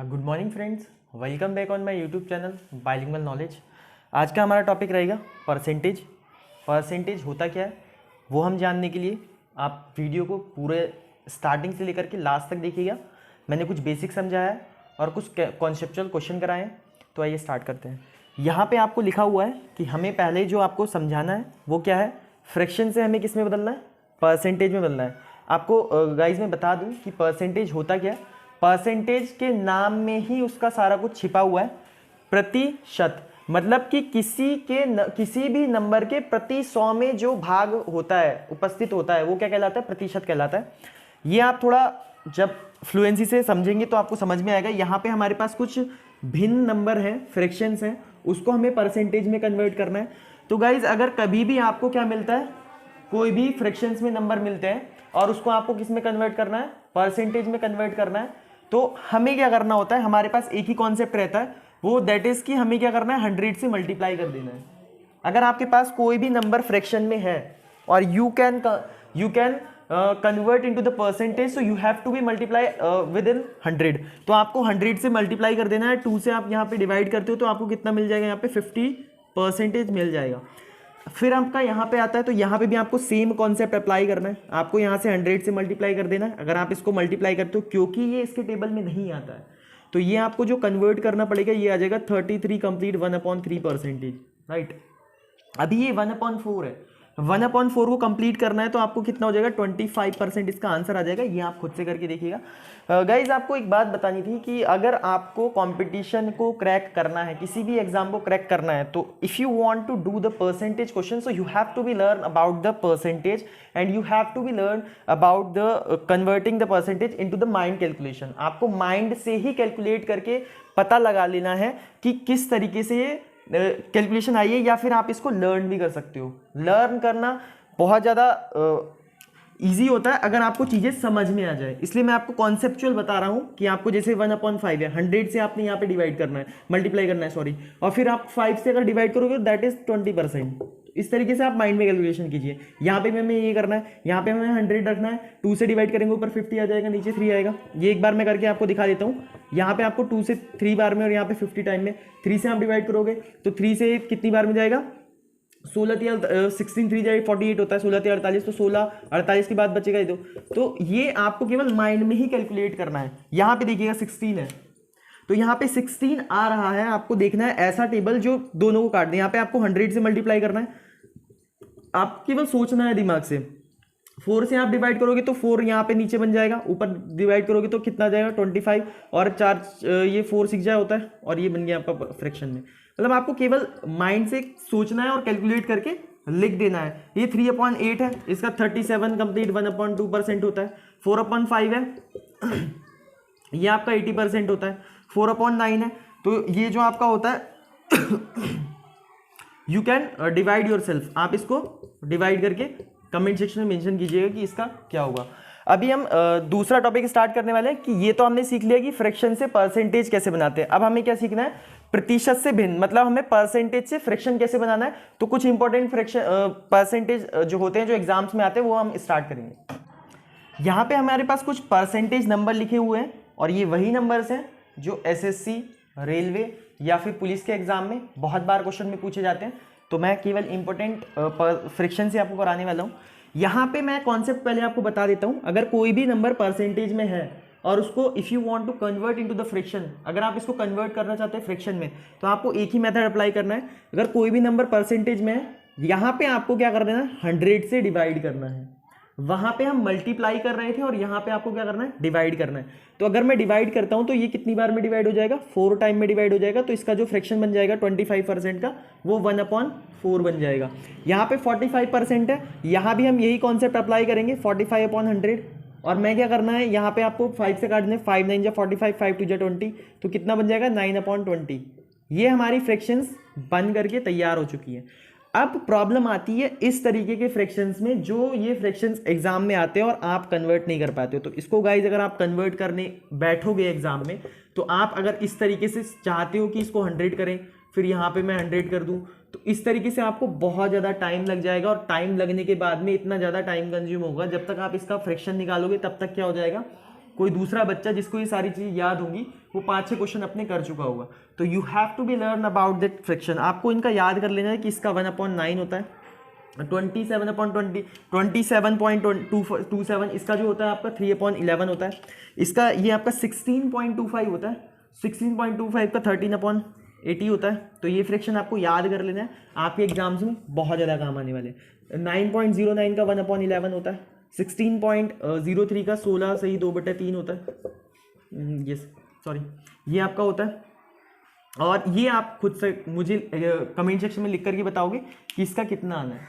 Good morning friends, welcome back on my YouTube channel bilingual knowledge. आज का हमारा topic रहेगा परसेंटेज। परसेंटेज होता क्या है वो हम जानने के लिए आप वीडियो को पूरे स्टार्टिंग से लेकर के लास्ट तक देखिएगा। मैंने कुछ बेसिक समझाया है और कुछ कॉन्सेप्चुअल क्वेश्चन कराए हैं। तो आइए स्टार्ट करते हैं। यहाँ पे आपको लिखा हुआ है कि हमें पहले जो आपको समझाना है वो क्या है, फ्रैक्शन से हमें किस में बदलना है, परसेंटेज में बदलना है। आपको गाइज मैं बता दूँ कि परसेंटेज होता क्या है। परसेंटेज के नाम में ही उसका सारा कुछ छिपा हुआ है। प्रतिशत मतलब कि किसी भी नंबर के प्रति 100 में जो भाग होता है, उपस्थित होता है, वो क्या कहलाता है, प्रतिशत कहलाता है। ये आप थोड़ा जब फ्लुएंसी से समझेंगे तो आपको समझ में आएगा। यहाँ पे हमारे पास कुछ भिन्न नंबर हैं, फ्रैक्शंस हैं, उसको हमें परसेंटेज में कन्वर्ट करना है। तो गाइज अगर कभी भी आपको क्या मिलता है, कोई भी फ्रैक्शंस में नंबर मिलते हैं और उसको आपको किस में कन्वर्ट करना है, परसेंटेज में कन्वर्ट करना है, तो हमें क्या करना होता है, हमारे पास एक ही कॉन्सेप्ट रहता है, वो दैट इज कि हमें क्या करना है, 100 से मल्टीप्लाई कर देना है। अगर आपके पास कोई भी नंबर फ्रैक्शन में है और you can convert into the percentage, so you have to be multiply with in 100। तो आपको 100 से मल्टीप्लाई कर देना है। 2 से आप यहाँ पे डिवाइड करते हो तो आपको कितना मिल जाएगा, यहाँ पे 50% मिल जाएगा। फिर आपका यहाँ पे आता है तो यहाँ पे भी आपको सेम कॉन्सेप्ट अप्लाई करना है। आपको यहाँ से 100 से मल्टीप्लाई कर देना है। अगर आप इसको मल्टीप्लाई करते हो, क्योंकि ये इसके टेबल में नहीं आता है, तो ये आपको जो कन्वर्ट करना पड़ेगा, ये आ जाएगा 33 कंप्लीट 1/3%, राइट। अभी ये 1/4 है, 1/4 को कंप्लीट करना है तो आपको कितना हो जाएगा, 25% इसका आंसर आ जाएगा। ये आप खुद से करके देखिएगा। गाइज आपको एक बात बतानी थी कि अगर आपको कंपटीशन को क्रैक करना है, किसी भी एग्जाम को क्रैक करना है, तो if you want to do the percentage question, so you have to be learn about the percentage and you have to be learn about the converting the percentage into the mind calculation. आपको mind से ही calculate करके पता लगा लेना है कि किस तरीके से ये कैलकुलेशन आई है, या फिर आप इसको लर्न भी कर सकते हो। लर्न करना बहुत ज़्यादा ईजी होता है अगर आपको चीज़ें समझ में आ जाए। इसलिए मैं आपको कॉन्सेप्चुअल बता रहा हूँ कि आपको जैसे 1/5 है, 100 से आपने यहाँ पे डिवाइड करना है, मल्टीप्लाई करना है, सॉरी, और फिर आप 5 से अगर डिवाइड करोगे दैट इज 20%। इस तरीके से आप माइंड में कैलकुलेशन कीजिए। यहाँ पे हमें ये करना है, यहाँ पे हमें 100 रखना है, 2 से डिवाइड करेंगे ऊपर 50 आ जाएगा, नीचे 3 आएगा। ये एक बार मैं करके आपको दिखा देता हूँ। यहाँ पे आपको 2 से 3 बार में और यहाँ पे 50 टाइम में 3 से आप डिवाइड करोगे तो 3 से कितनी बार में जाएगा, 16 3 जाए 48 होता है, 16 48, तो 16 48 के बाद बचेगा ये दो। तो ये आपको केवल माइंड में ही कैलकुलेट करना है। यहाँ पे देखिएगा 16 है, तो यहाँ पे 16 आ रहा है, आपको देखना है ऐसा टेबल जो दोनों को काट दे। यहाँ पे आपको 100 से मल्टीप्लाई करना है, आप केवल सोचना है दिमाग से। 4 से आप डिवाइड करोगे तो 4 यहाँ पे नीचे बन जाएगा, ऊपर डिवाइड करोगे तो कितना जाएगा, 25, और 4 ये 4 6 जाए होता है, और ये बन गया आपका फ्रैक्शन में। मतलब आपको केवल माइंड से सोचना है और कैलकुलेट करके लिख देना है। ये 3/8 है, इसका 37 कंप्लीट 1/2% होता है। 4/5 है, ये आपका 80% होता है। 4/9 है, तो ये जो आपका होता है you can divide your self. आप इसको डिवाइड करके कमेंट सेक्शन में मेंशन कीजिएगा कि इसका क्या होगा। अभी हम दूसरा टॉपिक स्टार्ट करने वाले हैं कि ये तो हमने सीख लिया कि फ्रैक्शन से परसेंटेज कैसे बनाते हैं। अब हमें क्या सीखना है, प्रतिशत से भिन्न, मतलब हमें परसेंटेज से फ्रैक्शन कैसे बनाना है। तो कुछ इंपॉर्टेंट फ्रैक्शन परसेंटेज जो होते हैं, जो एग्जाम्स में आते हैं, वो हम स्टार्ट करेंगे। यहाँ पे हमारे पास कुछ परसेंटेज नंबर लिखे हुए हैं, और ये वही नंबर्स हैं जो एसएससी, रेलवे या फिर पुलिस के एग्जाम में बहुत बार क्वेश्चन में पूछे जाते हैं। तो मैं केवल इंपॉर्टेंट फ्रैक्शन से आपको कराने वाला हूँ। यहाँ पे मैं कॉन्सेप्ट पहले आपको बता देता हूँ। अगर कोई भी नंबर परसेंटेज में है और उसको if you want to convert into the fraction, अगर आप इसको कन्वर्ट करना चाहते हैं फ्रैक्शन में, तो आपको एक ही मेथड अप्लाई करना है। अगर कोई भी नंबर परसेंटेज में है, यहाँ पे आपको क्या कर देना है, 100 से डिवाइड करना है। वहाँ पे हम मल्टीप्लाई कर रहे थे और यहाँ पे आपको क्या करना है, डिवाइड करना है। तो अगर मैं डिवाइड करता हूँ तो ये कितनी बार में डिवाइड हो जाएगा, 4 टाइम में डिवाइड हो जाएगा। तो इसका जो फ्रैक्शन बन जाएगा 25% का, वो 1/4 बन जाएगा। यहाँ पे 45% है, यहाँ भी हम यही कॉन्सेप्ट अप्लाई करेंगे, 45/100। और मैं क्या करना है, यहाँ पे आपको 5 से काट दें, 5 9 जा 45, 5 2 जा 20, तो कितना बन जाएगा, 9/20। ये हमारी फ्रैक्शंस बन करके तैयार हो चुकी है। अब प्रॉब्लम आती है इस तरीके के फ्रैक्शंस में, जो ये फ्रैक्शंस एग्जाम में आते हैं और आप कन्वर्ट नहीं कर पाते हो। तो इसको गाइज अगर आप कन्वर्ट करने बैठोगे एग्जाम में, तो आप अगर इस तरीके से चाहते हो कि इसको 100 करें, फिर यहाँ पे मैं 100 कर दूं, तो इस तरीके से आपको बहुत ज़्यादा टाइम लग जाएगा। और टाइम लगने के बाद में इतना ज़्यादा टाइम कंज्यूम होगा, जब तक आप इसका फ्रैक्शन निकालोगे तब तक क्या हो जाएगा, कोई दूसरा बच्चा जिसको ये सारी चीज़ याद होंगी वो 5-6 क्वेश्चन अपने कर चुका होगा। तो you have to be learn about that fraction. आपको इनका याद कर लेना है कि इसका 1/9 होता है, 27/27, इसका जो होता है आपका 3/11 होता है, इसका ये आपका 16.25 होता है, 16.25 का 13/80 होता है। तो ये फ्रैक्शन आपको याद कर लेना है, आपके एग्जाम्स में बहुत ज़्यादा काम आने वाले। 9.09 का 1/11 होता है, 16.03 का 16 सही 2/3 होता है, यस सॉरी ये आपका होता है। और ये आप खुद से मुझे कमेंट सेक्शन में लिख करके बताओगे कि इसका कितना आना है।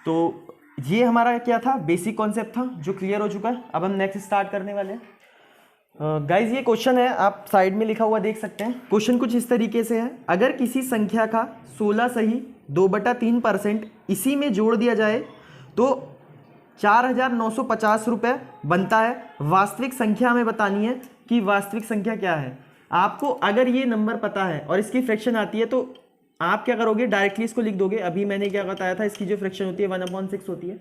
तो ये हमारा क्या था, बेसिक कॉन्सेप्ट था जो क्लियर हो चुका है। अब हम नेक्स्ट स्टार्ट करने वाले हैं। गाइज ये क्वेश्चन है, आप साइड में लिखा हुआ देख सकते हैं। क्वेश्चन कुछ इस तरीके से है, अगर किसी संख्या का 16 सही 2/3% इसी में जोड़ दिया जाए तो 4,950 रुपये बनता है। वास्तविक संख्या में बतानी है कि वास्तविक संख्या क्या है। आपको अगर ये नंबर पता है और इसकी फ्रैक्शन आती है तो आप क्या करोगे, डायरेक्टली इसको लिख दोगे। अभी मैंने क्या बताया था, इसकी जो फ्रैक्शन होती है 1/6 होती है।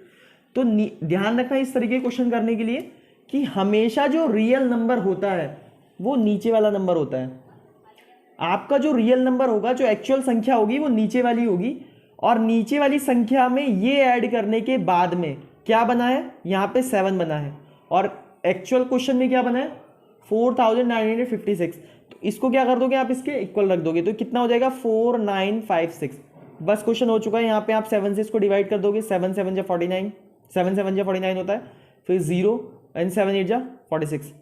तो ध्यान रखना इस तरीके के क्वेश्चन करने के लिए कि हमेशा जो रियल नंबर होता है वो नीचे वाला नंबर होता है। आपका जो रियल नंबर होगा, जो एक्चुअल संख्या होगी वो नीचे वाली होगी, और नीचे वाली संख्या में ये ऐड करने के बाद में क्या बना है, यहाँ पे 7 बना है, और एक्चुअल क्वेश्चन में क्या बना है 4,956। तो इसको क्या कर दोगे आप, इसके इक्वल रख दोगे तो कितना हो जाएगा 4,956। बस क्वेश्चन हो चुका है। यहाँ पे आप 7 से इसको डिवाइड कर दोगे, 7 7 जा 49, 7 7 जा 49 होता है, फिर 0 एंड 7 8 जा 46।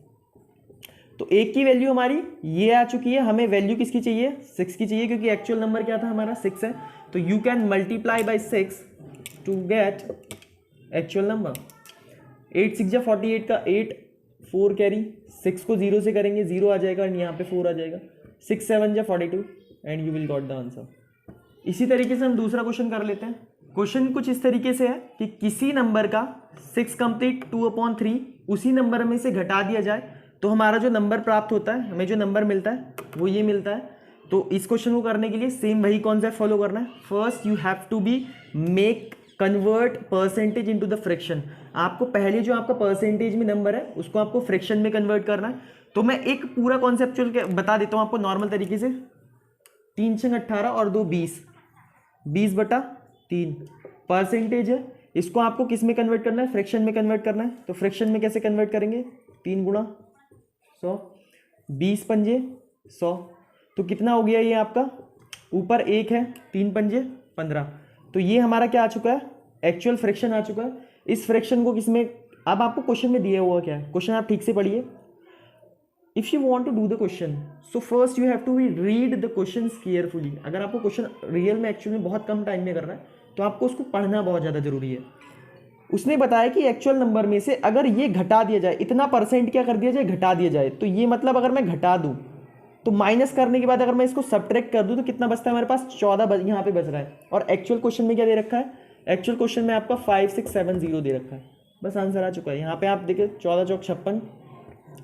तो एक की वैल्यू हमारी ये आ चुकी है। हमें वैल्यू किसकी चाहिए, 6 की चाहिए, क्योंकि एक्चुअल नंबर क्या था हमारा 6 है। तो you can multiply by 6 to get actual number. 8 6 जा 48 का 8, 4 कैरी, 6 को 0 से करेंगे 0 आ जाएगा, एंड यहाँ पे 4 आ जाएगा। 6 7 जा 42 and you will got the answer. इसी तरीके से हम दूसरा क्वेश्चन कर लेते हैं। क्वेश्चन कुछ इस तरीके से है कि किसी नंबर का 6 कंप्लीट 2/3 उसी नंबर में से घटा दिया जाए तो हमारा जो नंबर प्राप्त होता है, हमें जो नंबर मिलता है वो ये मिलता है। तो इस क्वेश्चन को करने के लिए सेम वही कॉन्सेप्ट फॉलो करना है। First you have to be make convert percentage into the fraction. आपको पहले जो आपका परसेंटेज में नंबर है उसको आपको फ्रैक्शन में कन्वर्ट करना है। तो मैं एक पूरा कॉन्सेप्चुअल बता देता हूँ आपको नॉर्मल तरीके से। 3 6 18 और 2 20, 20/3 परसेंटेज है। इसको आपको किस में कन्वर्ट करना है, फ्रैक्शन में कन्वर्ट करना है। तो फ्रैक्शन में कैसे कन्वर्ट करेंगे, 3 × 100, 20 पंजे 100। तो कितना हो गया ये आपका, ऊपर 1 है, 3 पंजे 15। तो ये हमारा क्या आ चुका है, एक्चुअल फ्रैक्शन आ चुका है। इस फ्रैक्शन को किस में, अब आपको क्वेश्चन में दिया हुआ क्या है, क्वेश्चन आप ठीक से पढ़िए। If you want to do the question so first you have to read the question carefully. अगर आपको क्वेश्चन रियल में एक्चुअली बहुत कम टाइम में करना है तो आपको उसको पढ़ना बहुत ज़्यादा जरूरी है। उसने बताया कि एक्चुअल नंबर में से अगर ये घटा दिया जाए, इतना परसेंट क्या कर दिया जाए, घटा दिया जाए। तो ये मतलब अगर मैं घटा दूं तो माइनस करने के बाद अगर मैं इसको सब्ट्रैक्ट कर दूं तो कितना बचता है हमारे पास, 14 यहाँ पे बच रहा है। और एक्चुअल क्वेश्चन में क्या दे रखा है, एक्चुअल क्वेश्चन में आपका 5670 दे रखा है। बस आंसर आ चुका है। यहाँ पे आप देखिए 14 चौक 56,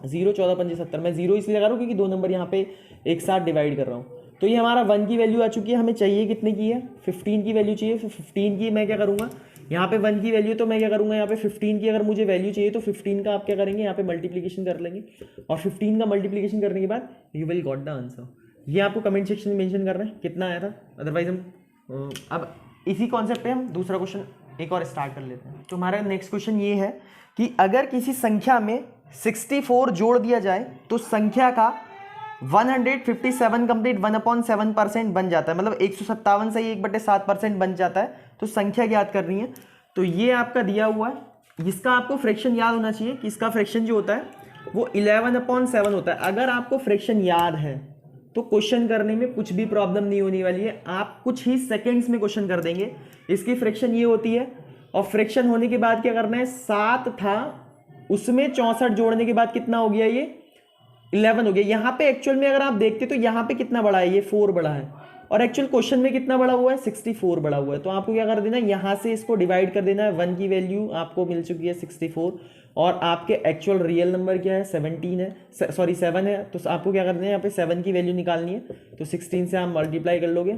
0 14 पंजे 70। मैं 0 इसलिए लगा रहा हूँ क्योंकि 2 नंबर यहाँ पे एक साथ डिवाइड कर रहा हूँ। तो ये हमारा 1 की वैल्यू आ चुकी है। हमें चाहिए कितने की है, 15 की वैल्यू चाहिए। फिर 15 की मैं क्या करूँगा, यहाँ पे 1 की वैल्यू, तो मैं क्या करूँगा यहाँ पे 15 की अगर मुझे वैल्यू चाहिए तो 15 का आप क्या करेंगे, यहाँ पे मल्टीप्लिकेशन कर लेंगे, और 15 का मल्टीप्लिकेशन करने के बाद you will got the answer. ये आपको कमेंट सेक्शन में मेंशन करना है कितना आया था। अदरवाइज हम अब इसी कॉन्सेप्ट पे हम दूसरा क्वेश्चन एक और स्टार्ट कर लेते हैं। तो हमारा नेक्स्ट क्वेश्चन ये है कि अगर किसी संख्या में 64 जोड़ दिया जाए तो संख्या का 157 कंप्लीट 1/7% बन जाता है। मतलब 157 से ही 1/7% बन जाता है। तो संख्या ज्ञात करनी है। तो ये आपका दिया हुआ है, इसका आपको फ्रैक्शन याद होना चाहिए कि इसका फ्रैक्शन जो होता है वो 11/7 होता है। अगर आपको फ्रैक्शन याद है तो क्वेश्चन करने में कुछ भी प्रॉब्लम नहीं होने वाली है। आप कुछ ही सेकेंड्स में क्वेश्चन कर देंगे। इसकी फ्रैक्शन ये होती है, और फ्रैक्शन होने के बाद क्या करना है, 7 था उसमें 64 जोड़ने के बाद कितना हो गया, ये 11 हो गया। यहाँ पे एक्चुअल में अगर आप देखते तो यहाँ पे कितना बड़ा है, ये 4 बड़ा है, और एक्चुअल क्वेश्चन में कितना बड़ा हुआ है, 64 बड़ा हुआ है। तो आपको क्या कर देना है, यहाँ से इसको डिवाइड कर देना है। 1 की वैल्यू आपको मिल चुकी है 64, और आपके एक्चुअल रियल नंबर क्या है, 17 है, सॉरी 7 है। तो आपको क्या करना है, यहाँ पे 7 की वैल्यू निकालनी है। तो 16 से आप मल्टीप्लाई कर लोगे,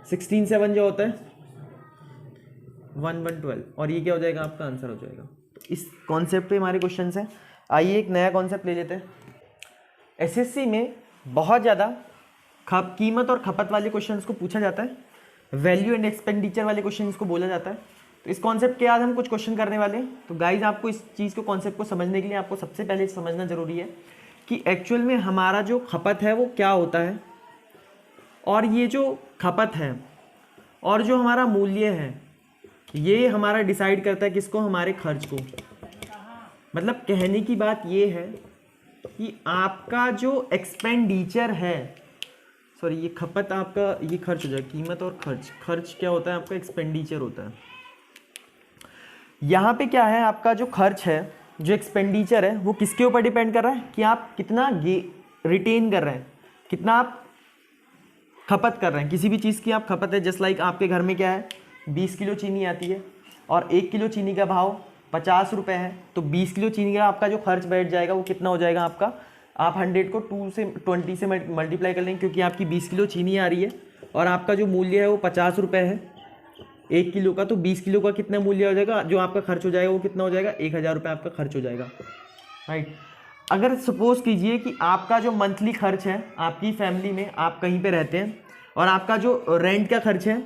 16 7 जो होता है 1 1 12, और ये क्या हो जाएगा, आपका आंसर हो जाएगा। इस कॉन्सेप्ट पे हमारे क्वेश्चन हैं। आइए एक नया कॉन्सेप्ट ले लेते हैं। एसएससी में बहुत ज़्यादा कीमत और खपत वाले क्वेश्चंस को पूछा जाता है, वैल्यू एंड एक्सपेंडिचर वाले क्वेश्चन को बोला जाता है। तो इस कॉन्सेप्ट के आज हम कुछ क्वेश्चन करने वाले हैं। तो गाइज आपको इस चीज़ को कॉन्सेप्ट को समझने के लिए आपको सबसे पहले समझना जरूरी है कि एक्चुअल में हमारा जो खपत है वो क्या होता है, और ये जो खपत है और जो हमारा मूल्य है ये हमारा डिसाइड करता है किसको, हमारे खर्च को। मतलब कहने की बात ये है कि आपका जो एक्सपेंडिचर है, सॉरी ये खपत आपका, ये खर्च हो जाएगा, कीमत और खर्च। खर्च क्या होता है आपका, एक्सपेंडिचर होता है। यहाँ पे क्या है, आपका जो खर्च है, जो एक्सपेंडिचर है, वो किसके ऊपर डिपेंड कर रहा है कि आप कितना रिटेन कर रहे हैं, कितना आप खपत कर रहे हैं। किसी भी चीज़ की आप खपत है, जस्ट लाइक आपके घर में क्या है, 20 किलो चीनी आती है और 1 किलो चीनी का भाव 50 रुपये है, तो 20 किलो चीनी का आपका जो खर्च बैठ जाएगा वो कितना हो जाएगा आपका, आप 100 को 20 से मल्टीप्लाई कर लेंगे, क्योंकि आपकी 20 किलो चीनी आ रही है और आपका जो मूल्य है वो 50 रुपये है 1 किलो का। तो 20 किलो का कितना मूल्य हो जाएगा, जो आपका खर्च हो जाएगा वो कितना हो जाएगा, 1000 रुपये आपका खर्च हो जाएगा, राइट। अगर सपोज कीजिए कि आपका जो मंथली खर्च है, आपकी फैमिली में आप कहीं पे रहते हैं और आपका जो रेंट का खर्च है,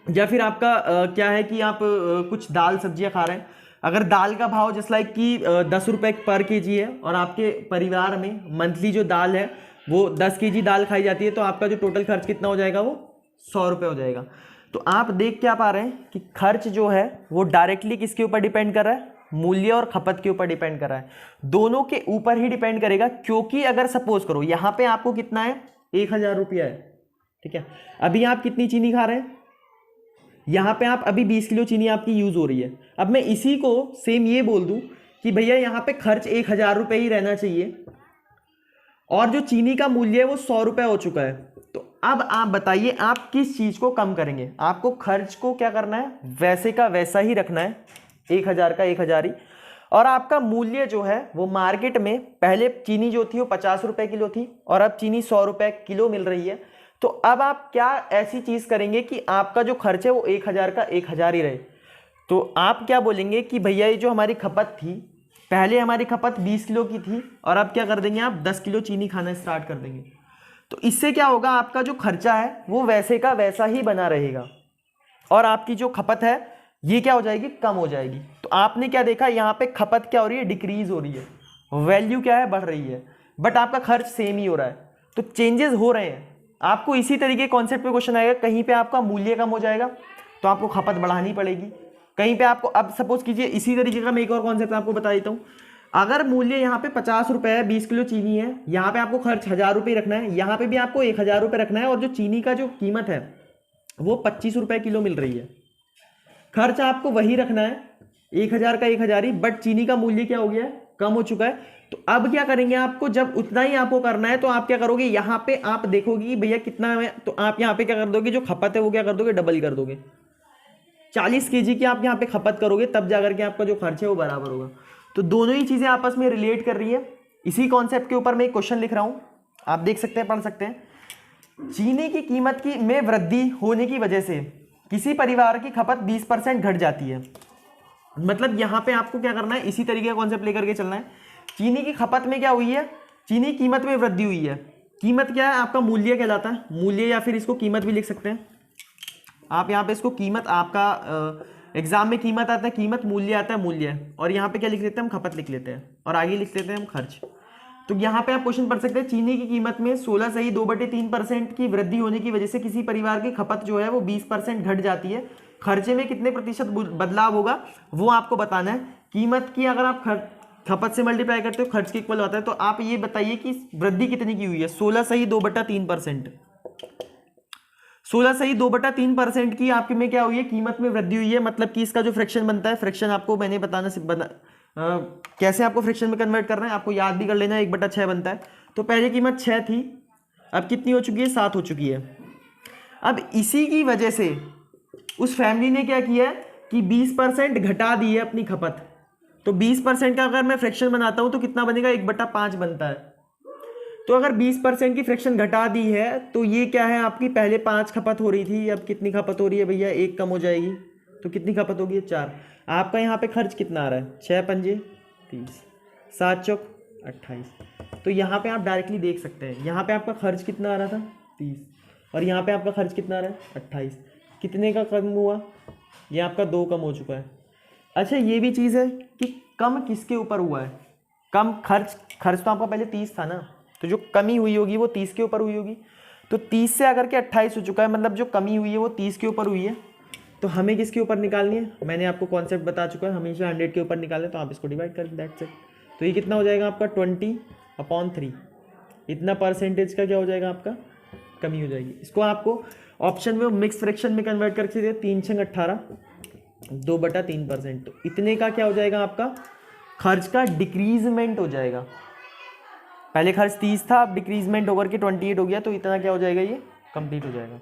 या फिर आपका क्या है कि आप कुछ दाल सब्जियां खा रहे हैं, अगर दाल का भाव जस्ट लाइक कि 10 रुपये पर केजी है और आपके परिवार में मंथली जो दाल है वो 10 केजी दाल खाई जाती है, तो आपका जो टोटल खर्च कितना हो जाएगा, वो 100 रुपये हो जाएगा। तो आप देख क्या पा रहे हैं कि खर्च जो है वो डायरेक्टली किसके ऊपर डिपेंड कर रहा है, मूल्य और खपत के ऊपर डिपेंड कर रहा है, दोनों के ऊपर ही डिपेंड करेगा। क्योंकि अगर सपोज करो यहाँ पे आपको कितना है, 1000 रुपया है, ठीक है, अभी आप कितनी चीनी खा रहे हैं, यहाँ पे आप अभी 20 किलो चीनी आपकी यूज हो रही है। अब मैं इसी को सेम ये बोल दूं कि भैया यहाँ पे खर्च 1000 रुपये ही रहना चाहिए और जो चीनी का मूल्य है वो 100 रुपये हो चुका है, तो अब आप बताइए आप किस चीज को कम करेंगे। आपको खर्च को क्या करना है, वैसे का वैसा ही रखना है, 1000 का 1000 ही, और आपका मूल्य जो है वो मार्केट में पहले चीनी जो थी वो 50 रुपये किलो थी और अब चीनी 100 रुपये किलो मिल रही है। तो अब आप क्या ऐसी चीज करेंगे कि आपका जो खर्च है वो 1000 का 1000 ही रहे। तो आप क्या बोलेंगे कि भैया ये जो हमारी खपत थी, पहले हमारी खपत 20 किलो की थी और अब क्या कर देंगे, आप 10 किलो चीनी खाना स्टार्ट कर देंगे। तो इससे क्या होगा, आपका जो खर्चा है वो वैसे का वैसा ही बना रहेगा और आपकी जो खपत है ये क्या हो जाएगी, कम हो जाएगी। तो आपने क्या देखा, यहाँ पे खपत क्या हो रही है, डिक्रीज हो रही है, वैल्यू क्या है, बढ़ रही है, बट आपका खर्च सेम ही हो रहा है। तो चेंजेस हो रहे हैं। आपको इसी तरीके कॉन्सेप्ट पे क्वेश्चन आएगा, कहीं पे आपका मूल्य कम हो जाएगा तो आपको खपत बढ़ानी पड़ेगी, कहीं पे आपको, अब सपोज कीजिए इसी तरीके का मैं एक और कॉन्सेप्ट आपको बता देता हूँ। अगर मूल्य यहाँ पे 50 रुपये है, 20 किलो चीनी है, यहाँ पे आपको खर्च 1000 रुपये रखना है, यहाँ पे भी आपको 1000 रुपये रखना है और जो चीनी का जो कीमत है वो 25 रुपये किलो मिल रही है। खर्च आपको वही रखना है, 1000 का 1000 ही, बट चीनी का मूल्य क्या हो गया है, कम हो चुका है। तो अब क्या करेंगे, आपको जब उतना ही आपको करना है तो आप क्या करोगे, यहाँ पे आप देखोगे कि भैया कितना है, तो आप यहाँ पे क्या कर दोगे, जो खपत है वो क्या कर दोगे, डबल कर दोगे, 40 केजी की आप यहाँ पे खपत करोगे, तब जाकर के आपका जो खर्च है वो बराबर होगा। तो दोनों ही चीजें आपस में रिलेट कर रही है। इसी कॉन्सेप्ट के ऊपर मैं एक क्वेश्चन लिख रहा हूँ, आप देख सकते हैं, पढ़ सकते हैं। चीनी की कीमत की में वृद्धि होने की वजह से किसी परिवार की खपत 20% घट जाती है। मतलब यहाँ पे आपको क्या करना है, इसी तरीके का कॉन्सेप्ट लेकर के चलना है। चीनी की खपत में क्या हुई है, चीनी कीमत में वृद्धि हुई है। कीमत क्या है, आपका मूल्य कहलाता है, मूल्य या फिर इसको कीमत भी लिख सकते हैं आप। यहाँ पे इसको कीमत, आपका एग्जाम में कीमत आता है, कीमत, मूल्य आता है, मूल्य, और यहाँ पे क्या लिख लेते हैं, हम खपत लिख लेते हैं और आगे लिख लेते हैं हम खर्च। तो यहाँ पे आप क्वेश्चन पढ़ सकते हैं, चीनी की कीमत में 16 सही 2/3% की वृद्धि होने की वजह से किसी परिवार की खपत जो है वो 20% घट जाती है। खर्चे में कितने प्रतिशत बदलाव होगा वो आपको बताना है। कीमत की अगर आप खपत से मल्टीप्लाई करते हो, खर्च के इक्वल होता है, तो आप ये बताइए कि वृद्धि कितनी की हुई है, 16 सही 2/3%। 16 सही 2/3% की आपके में क्या हुई है, कीमत में वृद्धि हुई है। मतलब कि इसका जो फ्रैक्शन बनता है, फ्रैक्शन आपको मैंने बताना कैसे आपको फ्रैक्शन में कन्वर्ट करना है, आपको याद भी कर लेना है, 1/6 बनता है। तो पहले कीमत 6 थी, अब कितनी हो चुकी है, 7 हो चुकी है। अब इसी की वजह से उस फैमिली ने क्या किया कि 20% घटा दी है अपनी खपत। तो 20% का अगर मैं फ्रैक्शन बनाता हूं तो कितना बनेगा, 1/5 बनता है। तो अगर 20% की फ्रैक्शन घटा दी है तो ये क्या है, आपकी पहले 5 खपत हो रही थी, अब कितनी खपत हो रही है भैया, 1 कम हो जाएगी, तो कितनी खपत होगी, 4। आपका यहाँ पे खर्च कितना आ रहा है, 6 पंजे 30, 7 चौक 28। तो यहाँ पे आप डायरेक्टली देख सकते हैं, यहाँ पे आपका खर्च कितना आ रहा था 30 और यहाँ पे आपका खर्च कितना आ रहा है 28। कितने का कम हुआ, ये आपका 2 कम हो चुका है। अच्छा ये भी चीज़ है कि कम किसके ऊपर हुआ है, कम खर्च तो आपका पहले 30 था ना, तो जो कमी हुई होगी वो 30 के ऊपर हुई होगी। तो 30 से आकर के 28 हो चुका है, मतलब जो कमी हुई है वो 30 के ऊपर हुई है। तो हमें किसके ऊपर निकालनी है, मैंने आपको कॉन्सेप्ट बता चुका है, हमेशा 100 के ऊपर निकालें, तो आप इसको डिवाइड कर दैट्स इट। तो ये कितना हो जाएगा आपका 20/3, इतना परसेंटेज का क्या हो जाएगा आपका कमी हो जाएगी। इसको आपको ऑप्शन में मिक्स फ्रैक्शन में कन्वर्ट करके दे 3 छंग 18 2/3%। तो इतने का क्या हो जाएगा आपका खर्च का डिक्रीजमेंट हो जाएगा। पहले खर्च 30 था, अब डिक्रीजमेंट होकर के 28 हो गया, तो इतना क्या हो जाएगा ये कंप्लीट हो जाएगा।